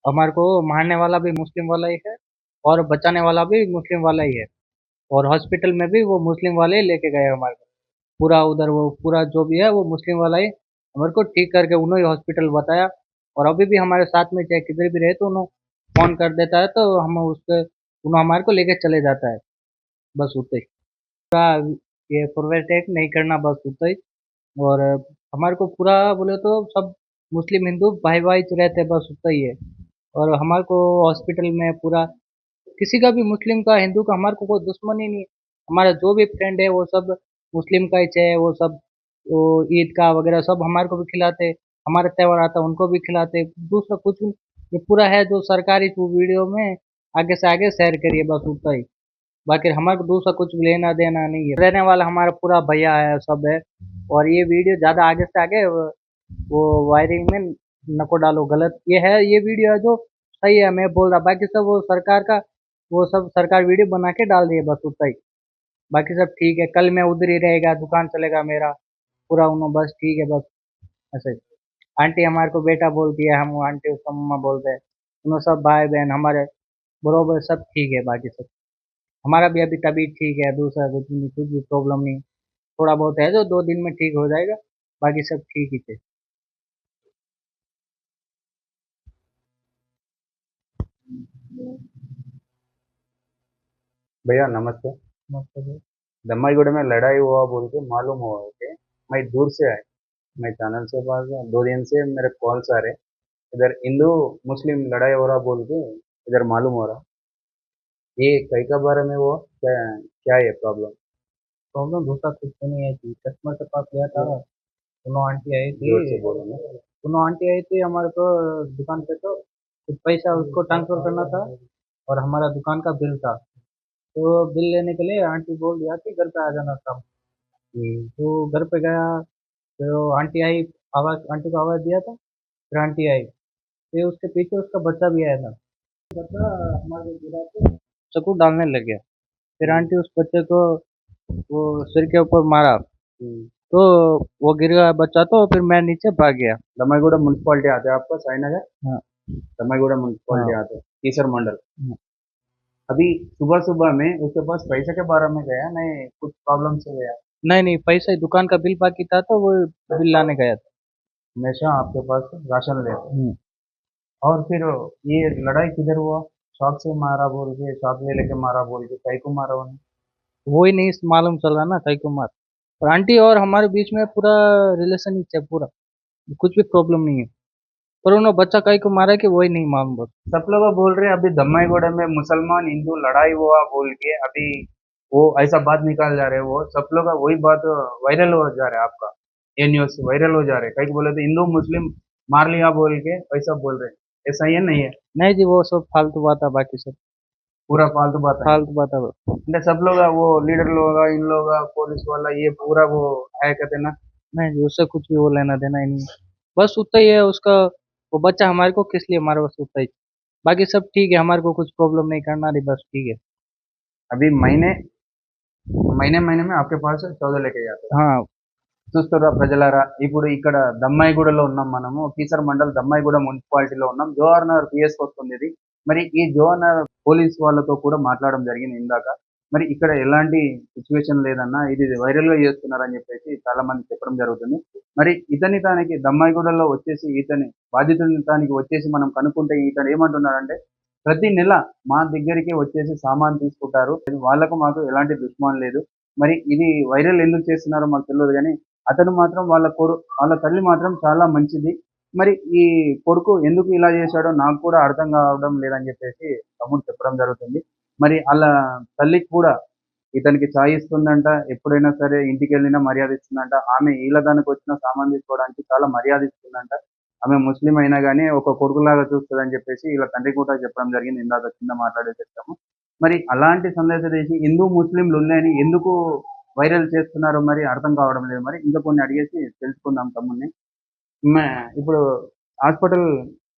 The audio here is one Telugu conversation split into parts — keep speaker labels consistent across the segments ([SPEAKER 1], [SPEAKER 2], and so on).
[SPEAKER 1] हमारे को मारने वाला भी मुस्लिम वाला ही है और बचाने वाला भी मुस्लिम वाला ही है। और हॉस्पिटल में भी वो मुस्लिम वाले ही लेके गए हमारे को। पूरा उधर वो पूरा जो भी है वो मुस्लिम वाला ही हमारे को ठीक करके उन्होंने हॉस्पिटल बताया। और अभी भी हमारे साथ में चाहे किधर भी रहे तो उन्होंने फोन कर देता है तो हम उसके उन्होंने हमारे को लेके चले जाता है। बस उतना ही। पूरा ये फॉरवर्ड नहीं करना बस उतना ही। और हमारे को पूरा बोले तो सब मुस्लिम हिंदू भाई भाई रहते हैं, बस उतना ही है। और हमारे को हॉस्पिटल में पूरा किसी का भी मुस्लिम का हिंदू का हमारे को कोई दुश्मन ही नहीं है। हमारा जो भी फ्रेंड है वो सब मुस्लिम का ही चाहे वो सब वो ईद का वगैरह सब हमारे को भी खिलाते। हमारे त्योहार आता है उनको भी खिलाते। दूसरा कुछ भी। ये पूरा है जो सरकारी वो वीडियो में आगे से आगे शेयर करिए बस उतना ही। बाकी हमारे को दूसरा कुछ भी लेना देना नहीं है। रहने वाला हमारा पूरा भैया है सब है। और ये वीडियो ज्यादा आगे से आगे वो वायरिंग में नको डालो गलत ये है। ये वीडियो है जो सही है मैं बोल रहा बाकी सब वो सरकार का वो सब सरकार वीडियो बना के डाल रही है बस उतना ही। बाकी सब ठीक है कल मैं उधर ही रहेगा दुकान चलेगा मेरा पूरा उन्होंने बस ठीक है बस ऐसे ही। आंटी हमारे को बेटा बोलती है हम आंटी उसका मम्मा बोलते हैं। उन्होंने सब भाई बहन हमारे बरोबर सब ठीक है बाकी सब। हमारा भी अभी तबीयत ठीक है दूसरा कुछ भी प्रॉब्लम नहीं। थोड़ा बहुत है जो 2 दिन में ठीक हो जाएगा। बाकी सब ठीक ही थे।
[SPEAKER 2] भैया नमस्ते।
[SPEAKER 1] मतलब
[SPEAKER 2] दम्माईगुड़ा में लड़ाई हुआ बोल के मालूम हुआ कि मैं दूर से आया। मैं चैनल से पास 2 दिन से मेरे कॉल्स आ रहे। इधर हिंदू मुस्लिम लड़ाई हो रहा बोल के इधर मालूम हो रहा। ये कई का बारे में वो क्या क्या है प्रॉब्लम?
[SPEAKER 1] प्रॉब्लम दूसरा कुछ तो नहीं है कि कस्टमर के पास गया था। दोनों आंटी आई थी।
[SPEAKER 2] जोर से बोलो ना।
[SPEAKER 1] दोनों आंटी आई थी हमारे को दुकान पे तो कुछ पैसा उसको ट्रांसफर करना था। और हमारा दुकान का बिल था तो बिल लेने के लिए आंटी बोल दिया कि घर पे आ जाना था। तो घर पे गया। फिर वो आंटी आई। आवाज आंटी को आवाज दिया था। फिर आंटी आई। फिर उसके पीछे उसका बच्चा भी आया था। बच्चा हमारे गिरा के चाकू डालने लग गया। फिर
[SPEAKER 2] हम्म,
[SPEAKER 1] आंटी उस बच्चे को वो सिर के ऊपर मारा।
[SPEAKER 2] हम्म।
[SPEAKER 1] तो वो गिर गया बच्चा तो फिर मैं नीचे भाग गया।
[SPEAKER 2] दम्माईगुड़ा म्यूनसिपालिटी आते हैं आपका साईनगर।
[SPEAKER 1] हाँ
[SPEAKER 2] दम्माईगुड़ा म्यूनसिपालिटी
[SPEAKER 1] हाँ
[SPEAKER 2] आते हैं कीसर मंडल।
[SPEAKER 1] हाँ।
[SPEAKER 2] अभी सुबह सुबह में उसके पास पैसे के बारे में गया नहीं कुछ प्रॉब्लम से गया?
[SPEAKER 1] नहीं नहीं पैसा ही दुकान का बिल बाकी था तो वो बिल लाने गया था।
[SPEAKER 2] हमेशा आपके पास राशन लेते हैं।
[SPEAKER 1] हम्म।
[SPEAKER 2] और फिर ये लड़ाई किधर हुआ? शॉप से मारा बोल के शॉप ले लेके मारा बोल के कई को मारा उन्हें?
[SPEAKER 1] वो ही नहीं मालूम चल रहा ना कई को मार। और आंटी और हमारे बीच में पूरा रिलेशन ही है पूरा। कुछ भी प्रॉब्लम नहीं है। पर उन्होंने बच्चा कई को मारा कि वही नहीं मालूम बस।
[SPEAKER 2] सब लोग बोल रहे हैं अभी दम्माईगुड़ा में मुसलमान हिंदू लड़ाई हुआ बोल के अभी वो ऐसा बात निकाल जा रहे हैं। वो सब लोग वही बात वायरल हो जा रहा है आपका। ये न्यूज वायरल हो जा रहे हैं कई को बोले तो हिंदू मुस्लिम मार लिया बोल के ऐसा बोल रहे हैं। ऐसा ही है नहीं है?
[SPEAKER 1] नहीं जी वो सब फालतू बात है बाकी सब
[SPEAKER 2] पूरा फालतू बात है।
[SPEAKER 1] फालतू बात है बस।
[SPEAKER 2] मतलब सब लोग वो लीडर लोग इन लोग पुलिस वाला ये पूरा वो है कहते हैं ना।
[SPEAKER 1] नहीं जी उससे कुछ भी वो लेना देना ही नहीं है। बस उतना ही है उसका। वो बच्चा हमारे को किस लिए मारा बस उतना ही। बाकी सब ठीक है हमारे को कुछ प्रॉब्लम नहीं करना नहीं बस ठीक है।
[SPEAKER 2] अभी महीने महीने महीने में आपके पास सौदा लेके जाते हैं।
[SPEAKER 1] हाँ
[SPEAKER 2] చూస్తుర్రా ప్రజలారా ఇప్పుడు ఇక్కడ దమ్మాయిగూడలో ఉన్నాం మనము కీసర మండల్ దమ్మాయిగూడ మున్సిపాలిటీలో ఉన్నాం జోఆర్ నగర్ పిఎస్ వస్తుంది ఇది. మరి ఈ జోఆర్ నగర్ పోలీస్ వాళ్ళతో కూడా మాట్లాడడం జరిగింది ఇందాక. మరి ఇక్కడ ఎలాంటి సిచ్యువేషన్ లేదన్నా ఇది వైరల్ గా చేస్తున్నారని చెప్పేసి చాలా మంది చెప్పడం జరుగుతుంది. మరి ఇతని తానికి దమ్మాయిగూడలో వచ్చేసి ఇతని బాధితుని తానికి వచ్చేసి మనం కనుక్కుంటే ఇతను ఏమంటున్నాడంటే ప్రతి నెల మా దగ్గరికి వచ్చేసి సామాన్ తీసుకుంటారు వాళ్ళకు మాకు ఎలాంటి దుష్మాన్ లేదు. మరి ఇది వైరల్ ఎందుకు చేస్తున్నారో మాకు తెలియదు కానీ అతను మాత్రం వాళ్ళ తల్లి మాత్రం చాలా మంచిది. మరి ఈ కొడుకు ఎందుకు ఇలా చేశాడో నాకు కూడా అర్థం కావడం లేదని చెప్పేసి తమ్ముడు చెప్పడం జరుగుతుంది. మరి ఆళ్ళ తల్లికి కూడా ఇతనికి చాయ్ ఇస్తుందంట. ఎప్పుడైనా సరే ఇంటికెళ్ళినా మర్యాద ఇస్తుందంట. ఆమె ఈళ్ళ దానికొచ్చిన సామాను తీసుకోవడానికి చాలా మర్యాద ఇస్తుందంట. ఆమె ముస్లిం అయినా గాని ఒక కొడుకులాగా చూస్తదని చెప్పేసి ఈళ్ళ తండ్రి కూడా చెప్పడం జరిగింది. ఇందాక కింద మాట్లాడేసొచ్చాము. మరి అలాంటి సందేశ చేసి హిందూ ముస్లింలున్నాయని ఎందుకు వైరల్ చేస్తున్నారో మరి అర్థం కావడం లేదు మరి. ఇంకా కొన్ని అడిగేసి తెలుసుకుందాం తమ్ముడిని. मैं ఇప్పుడు హాస్పిటల్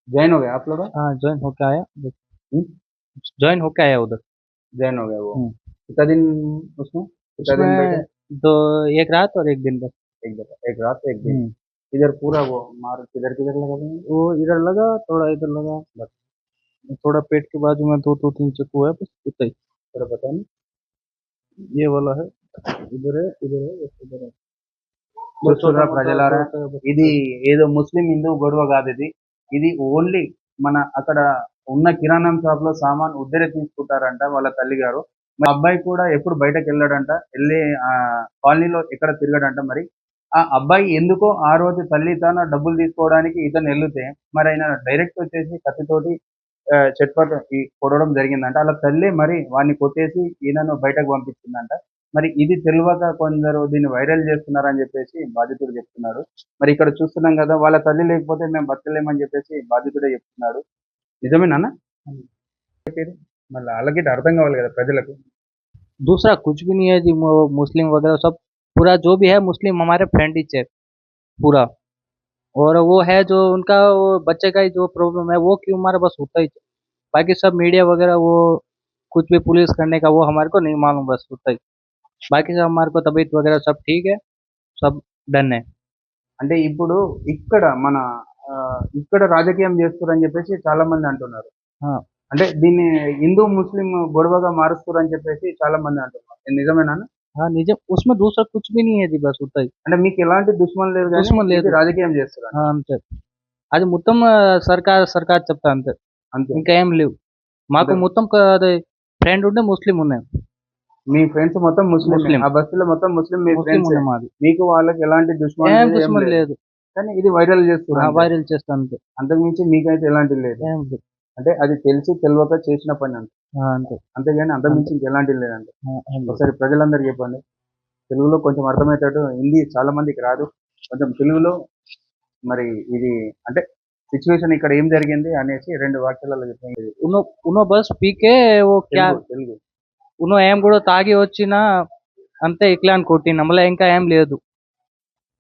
[SPEAKER 2] జాయిన్ हो गए आप लोग?
[SPEAKER 1] हाँ ज्वाइन होके आया।
[SPEAKER 2] हुँ?
[SPEAKER 1] ज्वाइन होके आया उधर।
[SPEAKER 2] जॉइन हो गए वो।
[SPEAKER 1] हम्म।
[SPEAKER 2] कितना दिन उसमें? कितना दिन बैठे?
[SPEAKER 1] उसमें दो एक रात और एक दिन बस।
[SPEAKER 2] एक जगह, एक रात एक दिन।
[SPEAKER 1] हम्म।
[SPEAKER 2] इधर पूरा वो मार किधर किधर लगा देंगे?
[SPEAKER 1] वो इधर लगा थोड़ा इधर लगा बस। थोड़ा पेट के बाजू में दो तीन चाकू है, बस उतना ही।
[SPEAKER 2] थोड़ा बताओ ना।
[SPEAKER 1] ये वाला है, इधर है, बस इधर है। बस
[SPEAKER 2] చూస్తుర్రా
[SPEAKER 1] छोटा-मोटा
[SPEAKER 2] ప్రజలారా,
[SPEAKER 1] होता है, बस
[SPEAKER 2] ఇది
[SPEAKER 1] उतना ही।
[SPEAKER 2] ఏదో ముస్లిం హిందూ గొడవ కాదు ఇది. ఇది ఓన్లీ మన అక్కడ ఉన్న కిరాణం షాప్ లో సామాన్ ఉద్దరే తీసుకుంటారంట వాళ్ళ తల్లి గారు. మా అబ్బాయి కూడా ఎప్పుడు బయటకు వెళ్ళాడంట, వెళ్ళి ఆ కాలనీలో ఎక్కడ తిరగడంట. మరి ఆ అబ్బాయి ఎందుకో ఆ రోజు తల్లి తన డబ్బులు తీసుకోవడానికి ఇతను వెళ్తే మరి ఆయన డైరెక్ట్ వచ్చేసి కత్తితోటి చెట్పట్ కొడవడం జరిగిందంట. అలా తల్లి మరి వాడిని కొట్టేసి ఈయనను బయటకు పంపించిందంట. మరి ఇది తెలియక కొందరు దీన్ని వైరల్ చేస్తున్నారని చెప్పేసి బాధితుడు చెప్తున్నాడు. మరి ఇక్కడ చూస్తున్నాం కదా, వాళ్ళ తల్లి లేకపోతే మేము బతకలేమని చెప్పేసి బాధితుడే చెప్తున్నాడు. నిజమేనా? మళ్ళీ వాళ్ళకి అర్థం కావాలి కదా ప్రజలకు.
[SPEAKER 1] दूसरा कुछ भी नहीं है जी, मुस्लिम वगैरह सब पूरा जो भी है मुस्लिम हमारे फ्रेंड ही है पूरा। और वो है जो उनका वो बच्चे का ही जो प्रॉब्लम है वो क्यों हमारे बस होता ही है। बाकी सब मीडिया वगैरह वो कुछ भी पुलिस करने का वो हमारे को नहीं मालूम, बस होता ही। बाकी सब हमारे को तबीयत वगैरह सब ठीक है, सब डन है।
[SPEAKER 2] అంటే ఇప్పుడు ఇక్కడ మన ఇక్కడ రాజకీయం చేస్తున్నారని చెప్పేసి చాలా మంది అంటున్నారు.
[SPEAKER 1] हाँ
[SPEAKER 2] అంటే దీన్ని హిందూ ముస్లిం గొడవగా మారుస్తున్నారని చెప్పేసి చాలా మంది అంటున్నారు. ఇది నిజమేనా?
[SPEAKER 1] हाँ निजम, उसमें दूसरा कुछ भी नहीं है जी, बस होता ही।
[SPEAKER 2] అంటే మీకు ఎలాంటి దుష్మన్ లేదు కానీ
[SPEAKER 1] దుష్మన్ లేదు.
[SPEAKER 2] ఇది రాజకీయం చేస్తున్నారు
[SPEAKER 1] हाँ అంతే, అది మొత్తం సర్కార్ చెప్తా అంతే,
[SPEAKER 2] అంతే.
[SPEAKER 1] ఇంకా ఏం లేవు మాకు.
[SPEAKER 2] అంటే
[SPEAKER 1] మొత్తం అదే ఫ్రెండ్ ఉండే ముస్లిం ఉన్నాయి,
[SPEAKER 2] మీ ఫ్రెండ్స్ మొత్తం ముస్లిం,
[SPEAKER 1] ముస్లిం
[SPEAKER 2] ఆ బస్సులో మొత్తం ముస్లిం మీ
[SPEAKER 1] ముస్లిం
[SPEAKER 2] ఫ్రెండ్స్,
[SPEAKER 1] ఉన్నాయి మాది.
[SPEAKER 2] మీకు వాళ్ళకి ఎలాంటి దుష్మన్
[SPEAKER 1] ఏం
[SPEAKER 2] లేదు, ఏం
[SPEAKER 1] దుష్మన్
[SPEAKER 2] లేదు.
[SPEAKER 1] లేదు,
[SPEAKER 2] కానీ ఇది వైరల్ చేస్తున్నారు.
[SPEAKER 1] వైరల్ చేస్తా అంతే,
[SPEAKER 2] అంతకుమించి మీకైతే ఎలాంటి లేదు.
[SPEAKER 1] ఏం లేదు.
[SPEAKER 2] అంటే అది తెలిసి తెలియక చేసిన పని అంతే.
[SPEAKER 1] అంతే
[SPEAKER 2] అంతేగాని
[SPEAKER 1] అంతే.
[SPEAKER 2] అంతకుమించి ఇంకెలాంటి లేదండి.
[SPEAKER 1] ఏం లేదు.
[SPEAKER 2] ఒకసారి ప్రజలందరికీ చెప్పండి, తెలుగులో కొంచెం అర్థమయ్యేటట్టు. హిందీ చాలా మందికి రాదు, కొంచెం తెలుగులో మరి ఇది అంటే సిచ్యువేషన్ ఇక్కడ ఏం జరిగింది అనేసి 2 వాక్యాలలో చెప్పండి.
[SPEAKER 1] ఉనో ఉనో బస్ పీకే ఓ క్యా
[SPEAKER 2] తెలుగు
[SPEAKER 1] ఉనో ఏం కూడా తాగి వచ్చిన అంతే ఇట్లా అని కొట్టిన, మళ్ళీ ఇంకా ఏం లేదు.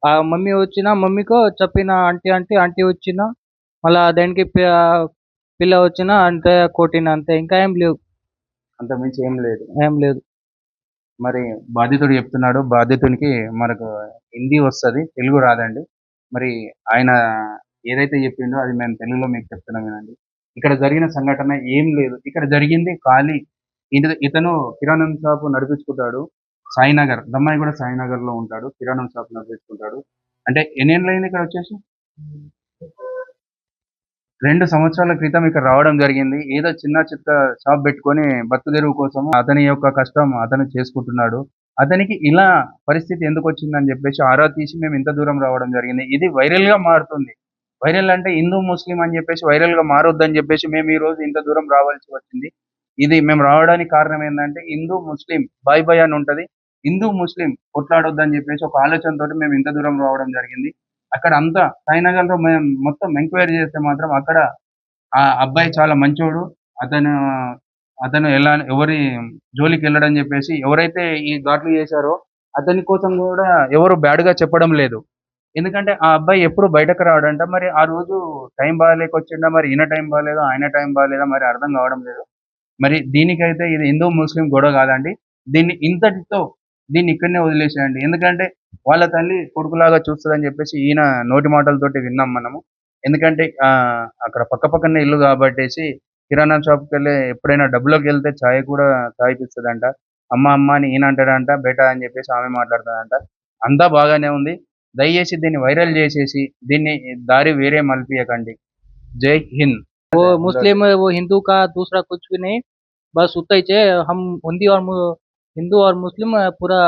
[SPEAKER 1] ఆ మమ్మీ వచ్చిన మమ్మీకో చెప్పిన, ఆంటీ వచ్చిన మళ్ళా దానికి పిల్ల వచ్చిన అంతే కొట్టిన, అంతే ఇంకా ఏం లేవు,
[SPEAKER 2] అంతకుమించి ఏం లేదు.
[SPEAKER 1] ఏం లేదు.
[SPEAKER 2] మరి బాధితుడు చెప్తున్నాడు, బాధితునికి మనకు హిందీ వస్తది, తెలుగు రాదండి. మరి ఆయన ఏదైతే చెప్పిండో అది మేము తెలుగులో మీకు చెప్తున్నాం వినండి. ఇక్కడ జరిగిన సంఘటన ఏం లేదు. ఇక్కడ జరిగింది ఖాళీ ఇతను కిరాణం షాప్ నడిపించుకుంటాడు. సాయినగర్, దమ్మాయిగూడ సాయినగర్‌లో ఉంటాడు. కిరాణం షాప్ నడిపించుకుంటాడు. అంటే ఎన్నేళ్లయింది ఇక్కడ వచ్చేసి? 2 సంవత్సరాల క్రితం ఇక్కడ రావడం జరిగింది. ఏదో చిన్న చిత్త షాప్ పెట్టుకొని బతుకుదెరువు కోసం అతని యొక్క కష్టం అతను చేసుకుంటున్నాడు. అతనికి ఇలా పరిస్థితి ఎందుకొచ్చిందని చెప్పేసి ఆరా తీసి మేము ఇంత దూరం రావడం జరిగింది. ఇది వైరల్‌గా మారుతుంది. వైరల్ అంటే హిందూ, ముస్లిం అని చెప్పేసి వైరల్‌గా మారొద్దని చెప్పేసి మేము ఈరోజు ఇంత దూరం రావాల్సి వచ్చింది. ఇది మేము రావడానికి కారణం ఏందంటే హిందూ, ముస్లిం బాయ్ బాయ్ అని ఉంటది. హిందూ, ముస్లిం కొట్లాడొద్దని చెప్పేసి ఒక ఆలోచనతోటి మేము ఇంత దూరం రావడం జరిగింది. అక్కడ అంతా సాయినగర్‌లో మేము మొత్తం ఎంక్వైరీ చేస్తే మాత్రం అక్కడ ఆ అబ్బాయి చాలా మంచోడు. అతను అతను ఎవరి జోలికెళ్ళడని చెప్పేసి ఎవరైతే ఈ ఘాట్లు చేశారో అతని కోసం కూడా ఎవరు బ్యాడ్‌గా చెప్పడం లేదు. ఎందుకంటే ఆ అబ్బాయి ఎప్పుడు బయటకు రాడంట. మరి ఆ రోజు టైం బాలేకొచ్చిండా, మరి ఈయన టైం బాలేదా, ఆయన టైం బాలేదా మరి అర్థం కావడం లేదు. మరి దీనికైతే ఇది హిందూ, ముస్లిం గొడవ కాదండి. దీన్ని ఇంతటితో దీన్ని ఇక్కడనే వదిలేసేయండి. ఎందుకంటే వాళ్ళ తల్లి కొడుకులాగా చూస్తదని చెప్పేసి ఈయన నోటి మాటలతోటి విన్నాం మనము. ఎందుకంటే అక్కడ పక్కపక్కనే ఇల్లు కాబట్టేసి కిరాణా షాప్‌కెళ్ళి ఎప్పుడైనా డబ్బులోకెళ్తే చాయ్ కూడా తాగిపిస్తదంట. అమ్మ అమ్మ అని ఈయన అంటాడంట, బేటా అని చెప్పేసి ఆమె మాట్లాడతదంట. అంతా బాగానే ఉంది. దయచేసి దీన్ని వైరల్ చేసేసి దీన్ని దారి వేరే మలిపియకండి. జై హింద్.
[SPEAKER 1] वो मुस्लिम वो हिंदू का दूसरा कुछ भी नहीं, बस उतना ही है। हम हिंदू और मुस्लिम पूरा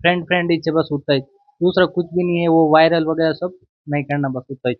[SPEAKER 1] फ्रेंड ही है, बस उतना ही। दूसरा कुछ भी नहीं है, वो वायरल वगैरह सब नहीं करना, बस उतना ही।